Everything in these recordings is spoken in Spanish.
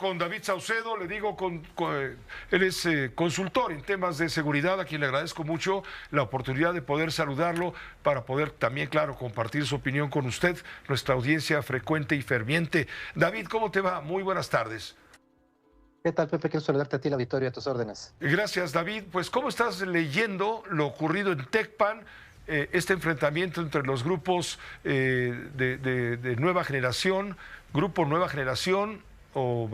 con David Saucedo, le digo, él es consultor en temas de seguridad, a quien le agradezco mucho la oportunidad de poder saludarlo para poder también, claro, compartir su opinión con usted, nuestra audiencia frecuente y ferviente. David, ¿cómo te va? Muy buenas tardes. ¿Qué tal, Pepe? Quiero saludarte a ti, la Victoria, a tus órdenes. Gracias, David. Pues, ¿cómo estás leyendo lo ocurrido en Tecpan? Este enfrentamiento entre los grupos de Nueva Generación, Grupo Nueva Generación o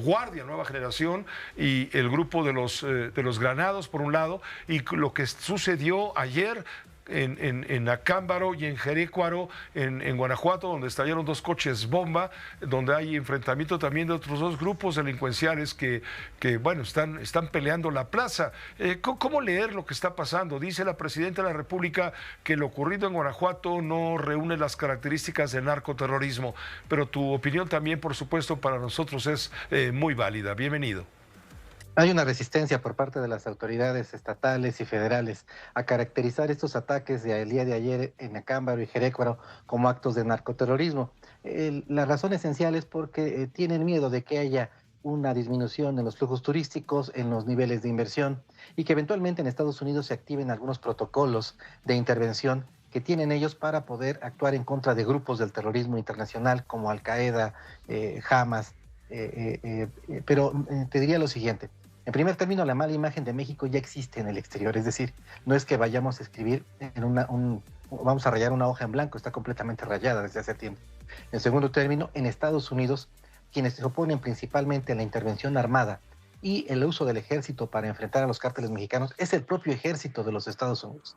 Guardia Nueva Generación y el grupo de los Granados, por un lado, y lo que sucedió ayer en Acámbaro y en Jerecuaro, en Guanajuato, donde estallaron dos coches bomba, donde hay enfrentamiento también de otros dos grupos delincuenciales que bueno, están peleando la plaza. ¿Cómo leer lo que está pasando? Dice la presidenta de la República que lo ocurrido en Guanajuato no reúne las características del narcoterrorismo, pero tu opinión también, por supuesto, para nosotros es muy válida. Bienvenido. Hay una resistencia por parte de las autoridades estatales y federales a caracterizar estos ataques del día de ayer en Acámbaro y Jerecuaro como actos de narcoterrorismo. La razón esencial es porque tienen miedo de que haya una disminución en los flujos turísticos, en los niveles de inversión y que eventualmente en Estados Unidos se activen algunos protocolos de intervención que tienen ellos para poder actuar en contra de grupos del terrorismo internacional como Al-Qaeda, Hamas. Pero te diría lo siguiente. En primer término, la mala imagen de México ya existe en el exterior, es decir, no es que vayamos a escribir vamos a rayar una hoja en blanco, está completamente rayada desde hace tiempo. En segundo término, en Estados Unidos, quienes se oponen principalmente a la intervención armada y el uso del ejército para enfrentar a los cárteles mexicanos es el propio ejército de los Estados Unidos.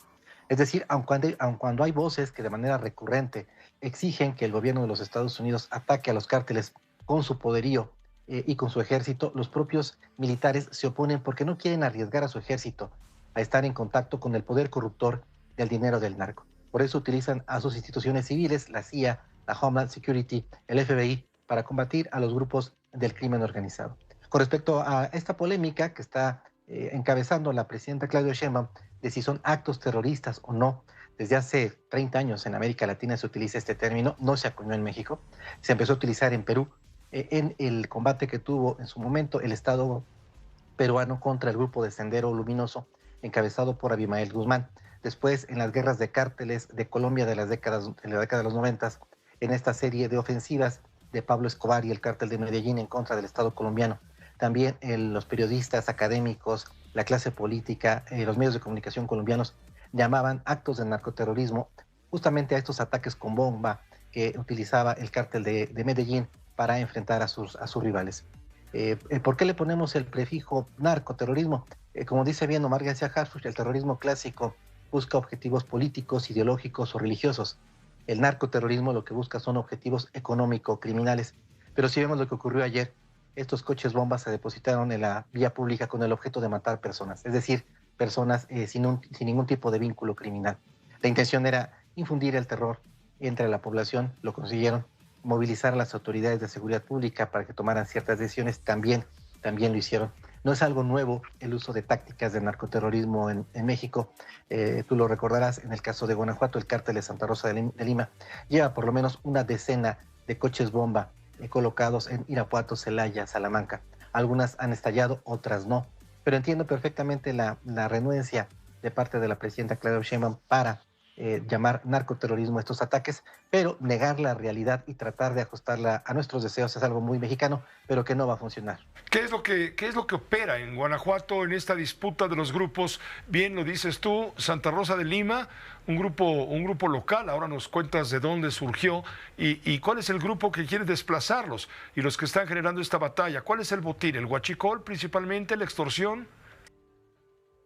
Es decir, aun cuando hay voces que de manera recurrente exigen que el gobierno de los Estados Unidos ataque a los cárteles con su poderío y con su ejército, los propios militares se oponen porque no quieren arriesgar a su ejército a estar en contacto con el poder corruptor del dinero del narco. Por eso utilizan a sus instituciones civiles, la CIA, la Homeland Security, el FBI, para combatir a los grupos del crimen organizado. Con respecto a esta polémica que está encabezando la presidenta Claudia Sheinbaum de si son actos terroristas o no, desde hace 30 años en América Latina se utiliza este término, no se acuñó en México, se empezó a utilizar en Perú, en el combate que tuvo en su momento el Estado peruano contra el grupo de Sendero Luminoso, encabezado por Abimael Guzmán. Después, en las guerras de cárteles de Colombia de la década de los 90, en esta serie de ofensivas de Pablo Escobar y el cártel de Medellín en contra del Estado colombiano. También los periodistas académicos, la clase política, los medios de comunicación colombianos llamaban actos de narcoterrorismo justamente a estos ataques con bomba que utilizaba el cártel de Medellín para enfrentar a sus rivales. ¿Por qué le ponemos el prefijo narcoterrorismo? Como dice bien Omar García Harfuch, el terrorismo clásico busca objetivos políticos, ideológicos o religiosos. El narcoterrorismo lo que busca son objetivos económico-criminales. Pero si vemos lo que ocurrió ayer, estos coches bombas se depositaron en la vía pública con el objeto de matar personas, es decir, personas sin ningún tipo de vínculo criminal. La intención era infundir el terror entre la población, lo consiguieron. Movilizar a las autoridades de seguridad pública para que tomaran ciertas decisiones, también lo hicieron. No es algo nuevo el uso de tácticas de narcoterrorismo en México. Tú lo recordarás, en el caso de Guanajuato, el cártel de Santa Rosa de Lima lleva por lo menos una decena de coches bomba colocados en Irapuato, Celaya, Salamanca. Algunas han estallado, otras no. Pero entiendo perfectamente la renuencia de parte de la presidenta Claudia Sheinbaum para llamar narcoterrorismo a estos ataques, pero negar la realidad y tratar de ajustarla a nuestros deseos es algo muy mexicano, pero que no va a funcionar. ¿Qué es lo que opera en Guanajuato en esta disputa de los grupos? Bien lo dices tú, Santa Rosa de Lima, un grupo local, ahora nos cuentas de dónde surgió y cuál es el grupo que quiere desplazarlos y los que están generando esta batalla. ¿Cuál es el botín? ¿El huachicol principalmente, la extorsión?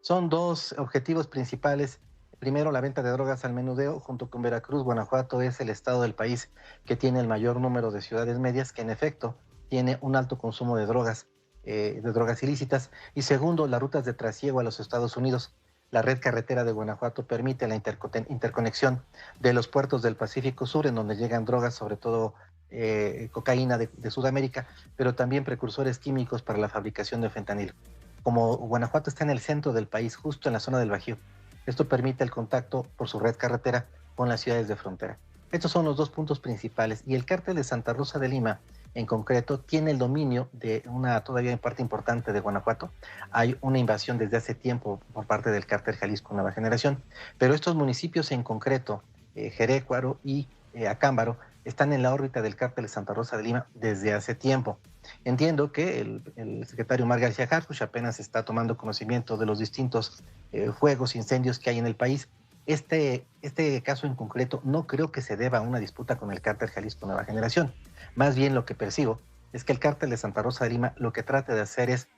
Son dos objetivos principales. Primero, la venta de drogas al menudeo. Junto con Veracruz, Guanajuato es el estado del país que tiene el mayor número de ciudades medias, que en efecto tiene un alto consumo de drogas ilícitas. Y segundo, las rutas de trasiego a los Estados Unidos. La red carretera de Guanajuato permite la interconexión de los puertos del Pacífico Sur, en donde llegan drogas, sobre todo cocaína de Sudamérica, pero también precursores químicos para la fabricación de fentanilo. Como Guanajuato está en el centro del país, justo en la zona del Bajío, esto permite el contacto por su red carretera con las ciudades de frontera. Estos son los dos puntos principales. Y el cártel de Santa Rosa de Lima en concreto tiene el dominio de una todavía en parte importante de Guanajuato. Hay una invasión desde hace tiempo por parte del cártel Jalisco Nueva Generación, pero estos municipios en concreto, Jerécuaro y Acámbaro, están en la órbita del cártel de Santa Rosa de Lima desde hace tiempo. Entiendo que el secretario Omar García Harfuch apenas está tomando conocimiento de los distintos fuegos, incendios que hay en el país. Este caso en concreto no creo que se deba a una disputa con el cártel Jalisco Nueva Generación. Más bien lo que percibo es que el cártel de Santa Rosa de Lima lo que trata de hacer es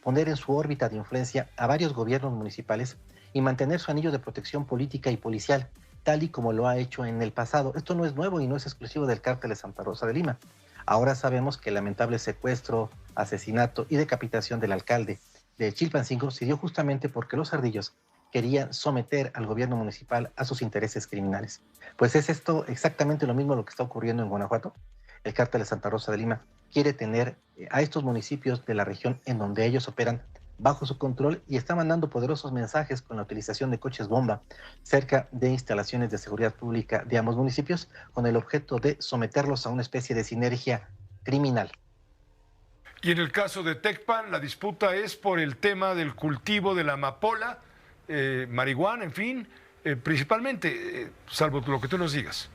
poner en su órbita de influencia a varios gobiernos municipales y mantener su anillo de protección política y policial, tal y como lo ha hecho en el pasado. Esto no es nuevo y no es exclusivo del cártel de Santa Rosa de Lima. Ahora sabemos que el lamentable secuestro, asesinato y decapitación del alcalde de Chilpancingo se dio justamente porque los ardillos querían someter al gobierno municipal a sus intereses criminales. Pues es esto exactamente lo mismo lo que está ocurriendo en Guanajuato. El cártel de Santa Rosa de Lima quiere tener a estos municipios de la región en donde ellos operan bajo su control y está mandando poderosos mensajes con la utilización de coches bomba cerca de instalaciones de seguridad pública de ambos municipios con el objeto de someterlos a una especie de sinergia criminal. Y en el caso de Tecpan, la disputa es por el tema del cultivo de la amapola, marihuana, en fin, principalmente, salvo lo que tú nos digas.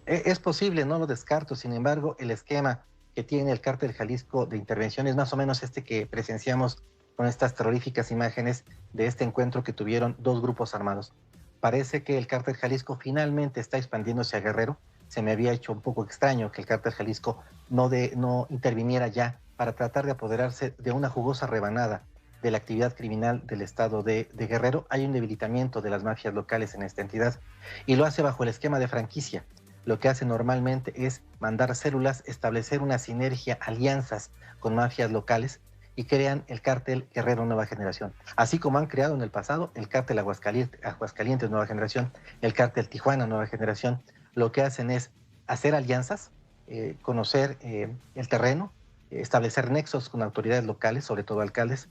Es posible, no lo descarto, sin embargo, el esquema que tiene el cártel Jalisco de intervención es más o menos este que presenciamos con estas terroríficas imágenes de este encuentro que tuvieron dos grupos armados. Parece que el cártel Jalisco finalmente está expandiéndose a Guerrero. Se me había hecho un poco extraño que el cártel Jalisco no interviniera ya para tratar de apoderarse de una jugosa rebanada de la actividad criminal del estado de Guerrero. Hay un debilitamiento de las mafias locales en esta entidad y lo hace bajo el esquema de franquicia. Lo que hace normalmente es mandar células, establecer una sinergia, alianzas con mafias locales y crean el cártel Guerrero Nueva Generación. Así como han creado en el pasado el cártel Aguascalientes Nueva Generación, el cártel Tijuana Nueva Generación, lo que hacen es hacer alianzas, conocer el terreno, establecer nexos con autoridades locales, sobre todo alcaldes,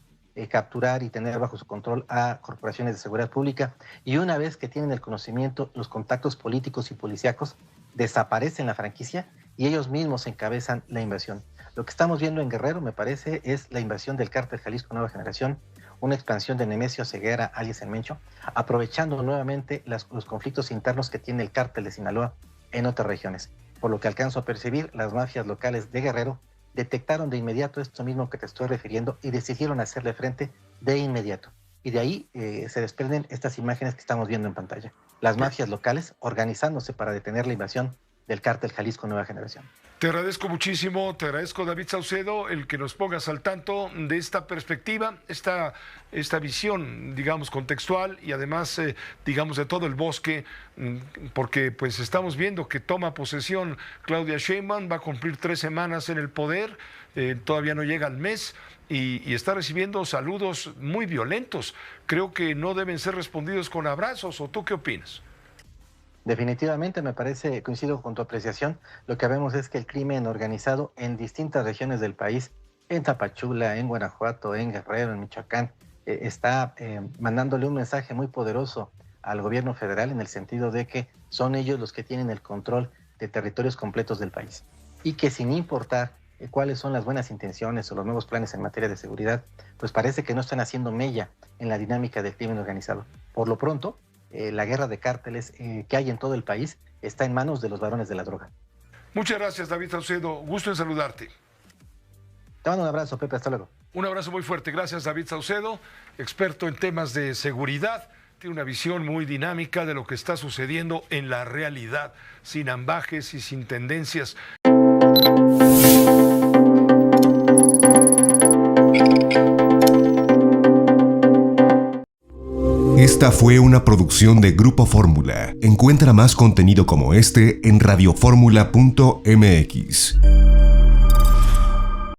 capturar y tener bajo su control a corporaciones de seguridad pública y una vez que tienen el conocimiento, los contactos políticos y policíacos, desaparecen la franquicia y ellos mismos encabezan la invasión. Lo que estamos viendo en Guerrero, me parece, es la invasión del cártel Jalisco Nueva Generación, una expansión de Nemesio Ceguera, alias El Mencho, aprovechando nuevamente los conflictos internos que tiene el cártel de Sinaloa en otras regiones. Por lo que alcanzo a percibir, las mafias locales de Guerrero detectaron de inmediato esto mismo que te estoy refiriendo y decidieron hacerle frente de inmediato. Y de ahí se desprenden estas imágenes que estamos viendo en pantalla. Las mafias locales organizándose para detener la invasión del cártel Jalisco Nueva Generación. Te agradezco muchísimo, te agradezco, David Saucedo, el que nos pongas al tanto de esta perspectiva, esta visión, digamos, contextual y además, digamos, de todo el bosque, porque pues estamos viendo que toma posesión Claudia Sheinbaum, va a cumplir 3 semanas en el poder, todavía no llega al mes y está recibiendo saludos muy violentos. Creo que no deben ser respondidos con abrazos, ¿o tú qué opinas? Definitivamente me parece, coincido con tu apreciación, lo que vemos es que el crimen organizado en distintas regiones del país, en Tapachula, en Guanajuato, en Guerrero, en Michoacán, está mandándole un mensaje muy poderoso al gobierno federal en el sentido de que son ellos los que tienen el control de territorios completos del país y que sin importar cuáles son las buenas intenciones o los nuevos planes en materia de seguridad, pues parece que no están haciendo mella en la dinámica del crimen organizado. Por lo pronto, la guerra de cárteles que hay en todo el país está en manos de los varones de la droga. Muchas gracias, David Saucedo. Gusto en saludarte. Te mando un abrazo, Pepe. Hasta luego. Un abrazo muy fuerte. Gracias, David Saucedo, experto en temas de seguridad. Tiene una visión muy dinámica de lo que está sucediendo en la realidad, sin ambajes y sin tendencias. Esta fue una producción de Grupo Fórmula. Encuentra más contenido como este en radioformula.mx.